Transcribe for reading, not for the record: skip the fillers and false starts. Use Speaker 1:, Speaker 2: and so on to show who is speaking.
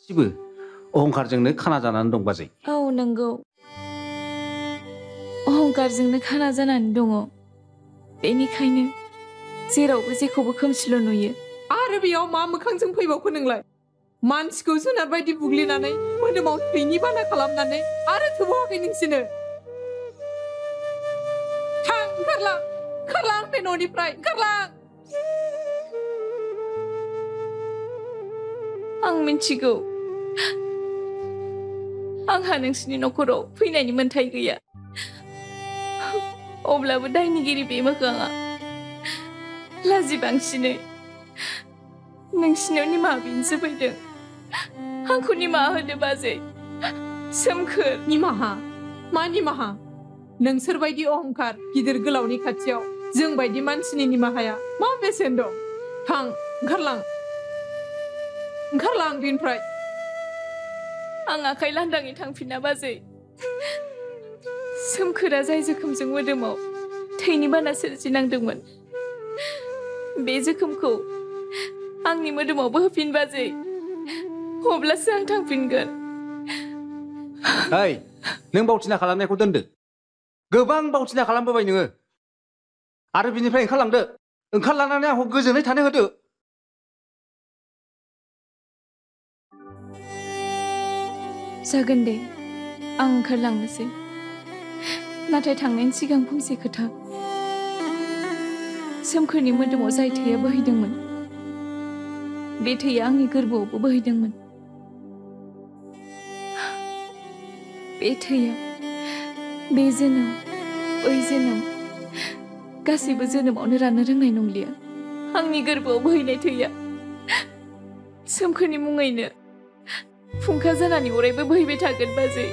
Speaker 1: गासिबो अहंखारजोंनो खाना जानानै दं बाजै।
Speaker 2: औ नंगौ, अहंखारजोंनो खाना जानानै दङ। बेनिखायनो जेरावबो जेखौबो खोमसिल' नुयो।
Speaker 3: आरो बेयाव मा मोखांजों फैबावखो नोंलाय? मानसिखौ जुनार बायदि बुग्लिनानै मोदोमाव थैनि बाना खालामनानै आरो थोबावाखै नोंसिनो? थां, ओंखारलां, ओंखारलां बे न'निफ्राय, ओंखारलां।
Speaker 2: आं मिथिगौ आंहा नोंसिनि न'खराव फैनायनि मोन्थाय गैया। अब्लाबो दायनिगिरि बे मोखाङा लाजिबांसिनै नोंसिनाव निमाहा बिनोसो फैदों। आंखौ निमाहा होदो बाजै। सोमखोर।
Speaker 3: निमाहा? मा निमाहा? नोंसोर बायदि अहंखार गिदिर गोलावनि खाथियाव जों बायदि मानसिनि निमाहाया मा बेसेन दं? थां, ओंखारलां, ओंखारलां बेनिफ्राय।
Speaker 2: आं आखाइ लान्दाङै थांफिना बाजै। सोमखोरा जाय जोखोमजों मोदोमाव थैनि बाना सोरजिनांदोंमोन, बे जोखोमखौ आंनि मोदोमावबो होफिन बाजै। अब्लासो आं थांफिनगोन।
Speaker 1: ओइ, नों बावथिना खालामनायखौ दोनदो। गोबां बावथिना खालामबोबाय नोङो। आरो बिनिफ्राय ओंखारलांदो। ओंखारलांनानै आंखौ गोजोनै थानो होदो।
Speaker 2: जागोन दे, आं ओंखारलांनोसै। नाथाय थांनायनि सिगां फंसे खोथा। सोमखोरनि मोदोमाव जाय थैया बोहैदोंमोन, बे थैया आंनि गोरबोआवबो बोहैदोंमोन। बे थैया बे जोनोम, बै जोनोम, गासैबो जोनोमावनो राननो रोंनाय नंलिया। आंनि गोरबोआव बोहैनाय थैया सोमखोरनि मुङैनो फुंखा जानानै अरायबो बोहैबाय थागोन बाजै।